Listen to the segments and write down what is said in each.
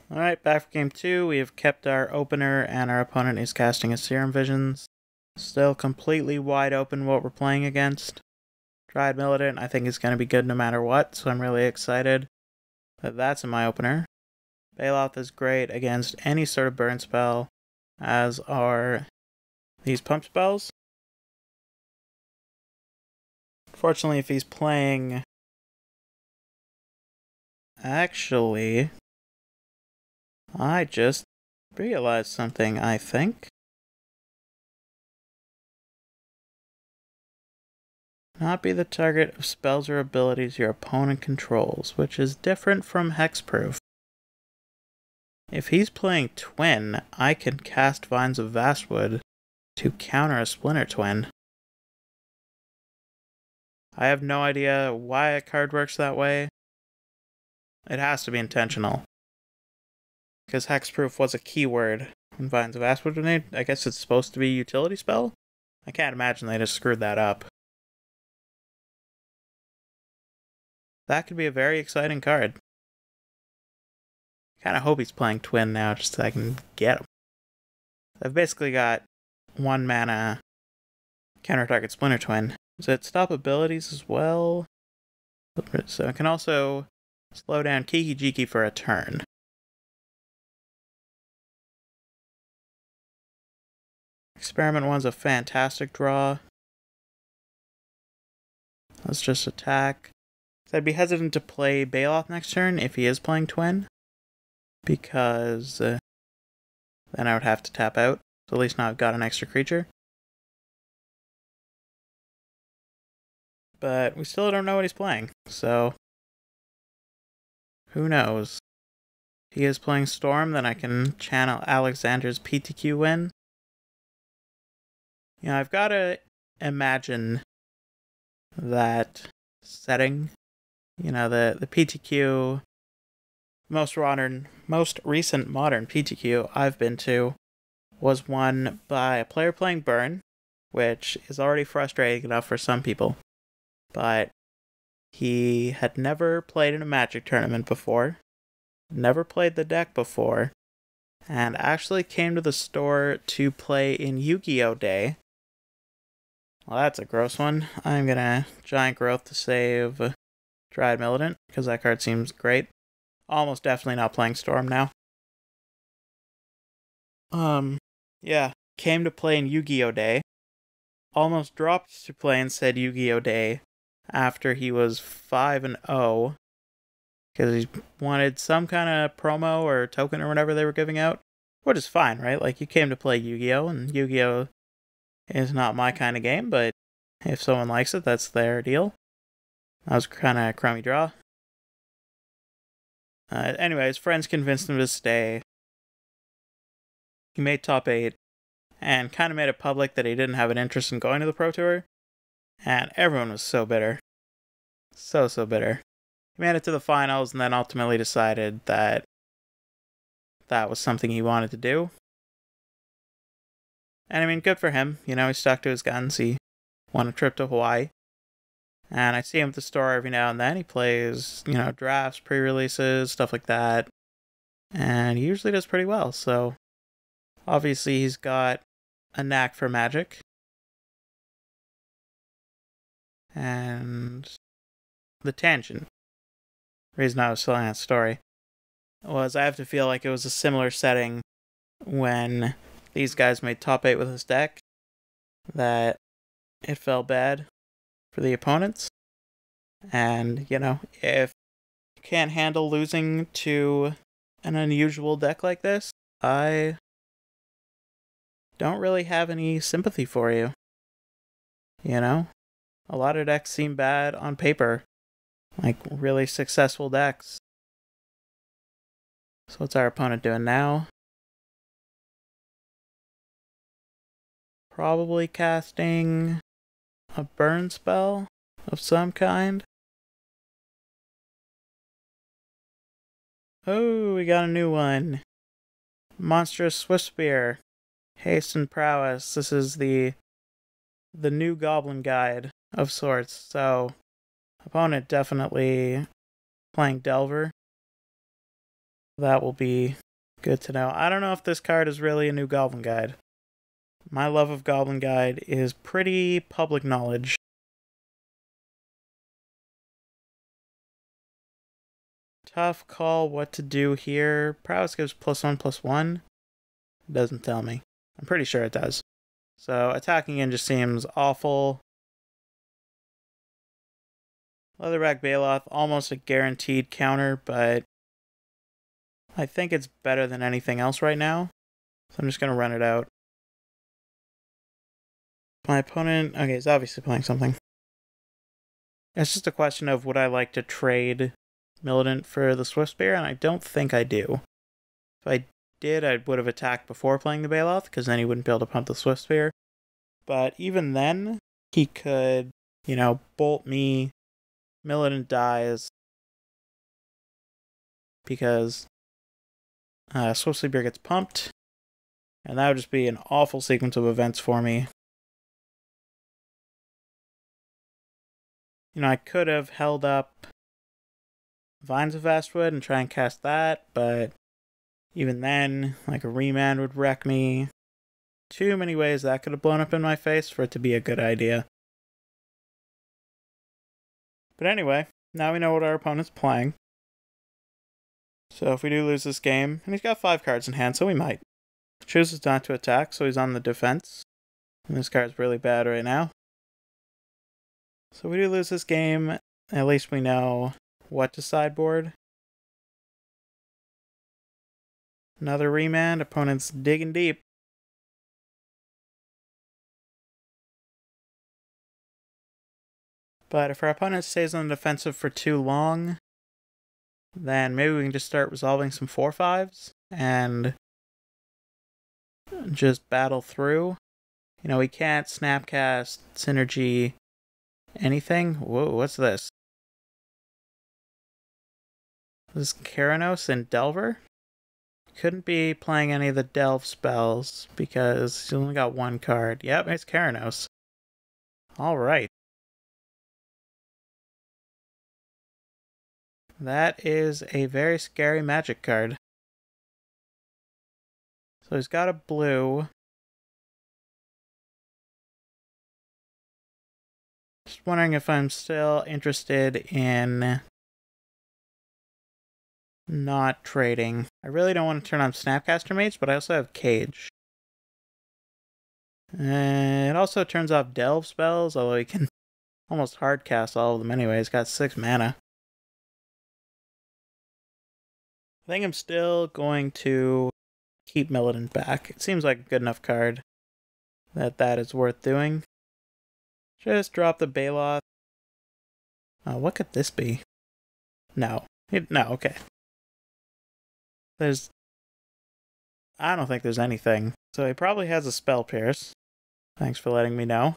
Alright, back for game 2. We have kept our opener, and our opponent is casting a Serum Visions. Still completely wide open what we're playing against. Dryad Militant, I think, is going to be good no matter what, so I'm really excited that that's in my opener. Bailoff is great against any sort of burn spell, as are these pump spells. Fortunately, if he's playing... Actually... I just realized something, I think. Not be the target of spells or abilities your opponent controls, which is different from hexproof. If he's playing Twin, I can cast Vines of Vastwood to counter a Splinter Twin. I have no idea why a card works that way. It has to be intentional. Because hexproof was a keyword in Vines of Vastwood. I guess it's supposed to be a utility spell? I can't imagine they just screwed that up. That could be a very exciting card. I kind of hope he's playing Twin now just so I can get him. I've basically got 1 mana counter target Splinter Twin. Does it stop abilities as well? So it can also slow down Kiki Jiki for a turn. Experiment 1's a fantastic draw. Let's just attack. So I'd be hesitant to play Bailoff next turn if he is playing Twin, because then I would have to tap out. So at least now I've got an extra creature. But we still don't know what he's playing, so who knows? If he is playing Storm, then I can channel Alexander's PTQ win. You know, I've got to imagine that setting, you know, the PTQ, most recent modern PTQ I've been to was won by a player playing Burn, which is already frustrating enough for some people. But he had never played in a Magic tournament before, never played the deck before, and actually came to the store to play in Yu-Gi-Oh! Day. Well, that's a gross one. I'm gonna Giant Growth to save Dryad Militant, because that card seems great. Almost definitely not playing Storm now. Yeah, came to play in Yu-Gi-Oh! Day. Almost dropped to play in said Yu-Gi-Oh! Day after he was 5-0, because he wanted some kind of promo or token or whatever they were giving out, which is fine, right? Like, you came to play Yu-Gi-Oh! And Yu-Gi-Oh! Is not my kind of game, but if someone likes it, that's their deal. That was kind of a crummy draw. Anyways, friends convinced him to stay. He made top 8, and kind of made it public that he didn't have an interest in going to the Pro Tour, and everyone was so bitter. So bitter. He made it to the finals, and then ultimately decided that that was something he wanted to do. And I mean, good for him. You know, he stuck to his guns. He won a trip to Hawaii. And I see him at the store every now and then. He plays, you know, drafts, pre-releases, stuff like that. And he usually does pretty well. So, obviously he's got a knack for Magic. And the tangent, the reason I was telling that story, was I have to feel like it was a similar setting when these guys made top 8 with his deck, that it felt bad for the opponents. And, you know, if you can't handle losing to an unusual deck like this, I don't really have any sympathy for you. You know? A lot of decks seem bad on paper, like really successful decks. So what's our opponent doing now? Probably casting a burn spell of some kind. Oh, we got a new one. Monstrous Swift Spear. Haste and Prowess. This is the new Goblin Guide of sorts. So, opponent definitely playing Delver. That will be good to know. I don't know if this card is really a new Goblin Guide. My love of Goblin Guide is pretty public knowledge. Tough call what to do here. Prowess gives +1/+1. Doesn't tell me. I'm pretty sure it does. So attacking in just seems awful. Leatherback Baloth, almost a guaranteed counter, but I think it's better than anything else right now. So I'm just going to run it out. My opponent, okay, he's obviously playing something. It's just a question of would I like to trade Militant for the Swiftspear, and I don't think I do. If I did, I would have attacked before playing the Baloth, because then he wouldn't be able to pump the Swiftspear. But even then, he could, bolt me. Militant dies because Swiftspear gets pumped, and that would just be an awful sequence of events for me. I could have held up Vines of Vastwood and try and cast that, but even then, a remand would wreck me. Too many ways that could have blown up in my face for it to be a good idea. But anyway, now we know what our opponent's playing. So if we do lose this game, and he's got 5 cards in hand, so we might. Chooses not to attack, so he's on the defense. And this card's really bad right now. So if we do lose this game, at least we know what to sideboard. Another remand, opponent's digging deep. But if our opponent stays on the defensive for too long, then maybe we can just start resolving some 4/5s and just battle through. We can't snapcast, synergy, anything. Whoa, what's this? This is Keranos and Delver? Couldn't be playing any of the Delve spells because he's only got 1 card. Yep, it's Keranos. Alright. That is a very scary magic card. So he's got a blue. Just wondering if I'm still interested in not trading. I really don't want to turn on Snapcaster Mates, but I also have Cage. And it also turns off Delve spells, although he can almost hardcast all of them anyway. He's got 6 mana. I think I'm still going to keep Militant back. It seems like a good enough card that is worth doing. Just drop the Baloth. What could this be? No. No, okay. I don't think there's anything. So he probably has a Spell Pierce. Thanks for letting me know.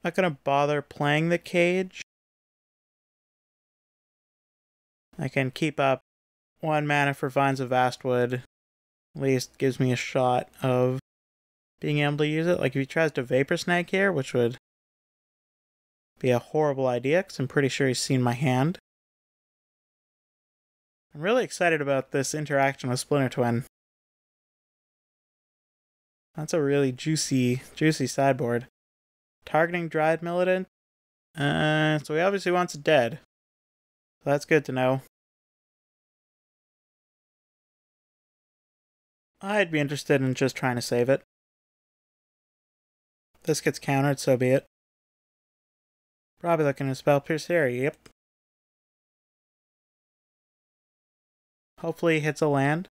Not gonna bother playing the Cage. I can keep up 1 mana for Vines of Vastwood. At least gives me a shot of being able to use it. If he tries to Vapor Snag here, which would be a horrible idea, because I'm pretty sure he's seen my hand. I'm really excited about this interaction with Splinter Twin. That's a really juicy sideboard. Targeting Dryad Militant. So he obviously wants it dead. So that's good to know. I'd be interested in just trying to save it. If this gets countered, so be it. Probably looking at Spell Pierce here, yep. Hopefully he hits a land.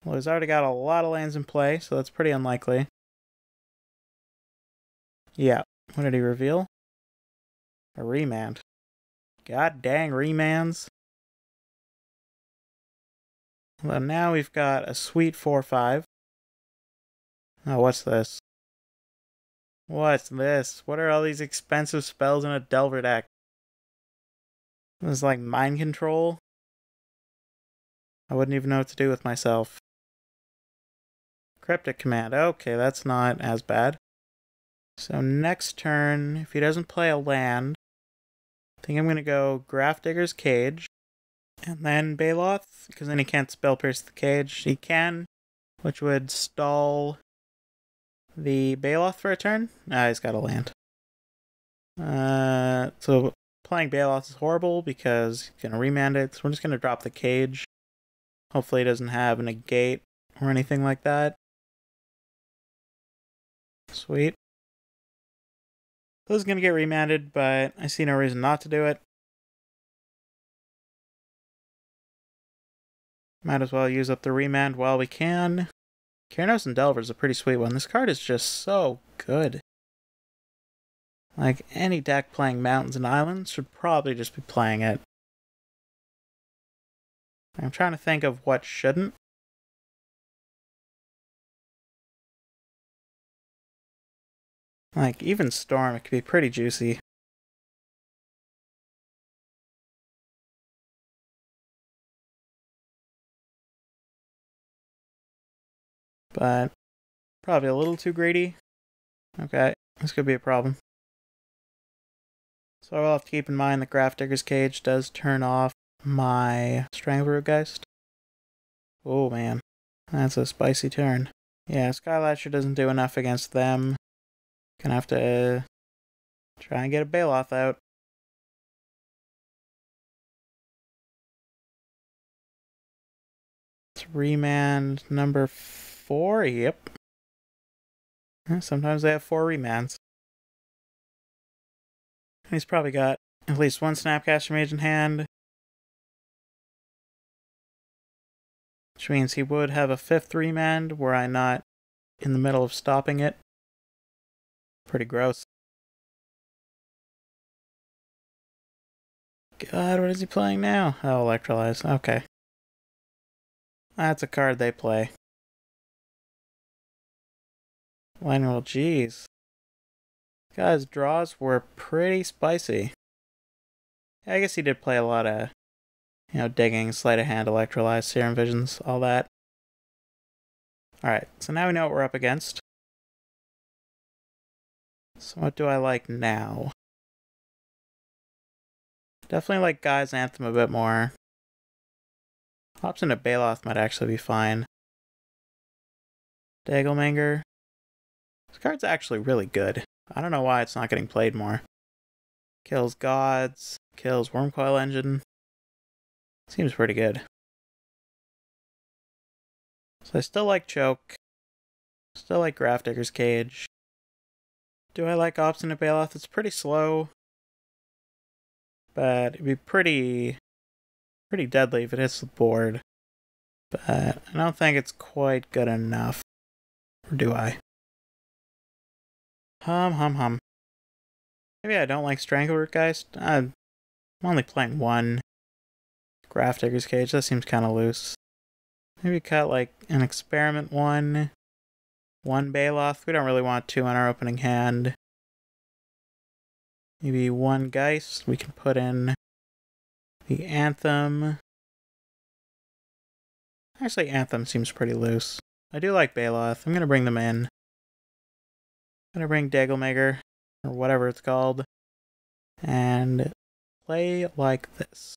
Well, he's already got a lot of lands in play, so that's pretty unlikely. Yeah, what did he reveal? A remand. God dang remands. Well, now we've got a sweet 4/5. Oh, what's this? What's this? What are all these expensive spells in a Delver deck? This is like mind control. I wouldn't even know what to do with myself. Cryptic Command. Okay, that's not as bad. So next turn, if he doesn't play a land, I think I'm going to go Graph Digger's Cage. And then Baloth, because then he can't spell pierce the cage. He can, which would stall the Baloth for a turn. Ah, he's got a land. So playing Baloth is horrible because he's going to remand it. So we're just going to drop the cage. Hopefully he doesn't have a negate or anything like that. Sweet. This is going to get remanded, but I see no reason not to do it. Might as well use up the remand while we can. Keranos and Delver is a pretty sweet one. This card is just so good. Like, any deck playing Mountains and Islands should probably just be playing it. I'm trying to think of what shouldn't. Like, even Storm, it could be pretty juicy. But probably a little too greedy. Okay, this could be a problem. So I will have to keep in mind that Grafdigger's Cage does turn off my Stranglegeist. Oh man, that's a spicy turn. Yeah, Skylasher doesn't do enough against them. Gonna have to try and get a Baloth out. It's remand number 4, yep. Sometimes they have 4 remands. He's probably got at least one Snapcaster Mage in hand. Which means he would have a 5th remand were I not in the middle of stopping it. Pretty gross. God, what is he playing now? Oh, Electrolyze. Okay. That's a card they play. Well, geez. Guy's draws were pretty spicy. I guess he did play a lot of, digging, sleight of hand, Electrolyze, Serum Visions, all that. Alright, so now we know what we're up against. So what do I like now? Definitely like Guy's Anthem a bit more. Option to Baloth might actually be fine. Dagelmanger. This card's actually really good. I don't know why it's not getting played more. Kills Gods, kills Wormcoil Engine. Seems pretty good. So I still like Choke. Still like Grafdigger's Cage. Do I like Obstinate Baloth? It's pretty slow. But it'd be pretty deadly if it hits the board. But I don't think it's quite good enough. Or do I? Hum. Maybe I don't like Stranglegeist. I'm only playing one. Grafdigger's Cage, that seems kind of loose. Maybe cut like an Experiment one Baloth. We don't really want 2 in our opening hand. Maybe 1 Geist. We can put in the Anthem. Actually, Anthem seems pretty loose. I do like Baloth. I'm gonna bring them in. I'm gonna bring Dagelmaker, or whatever it's called, and play like this.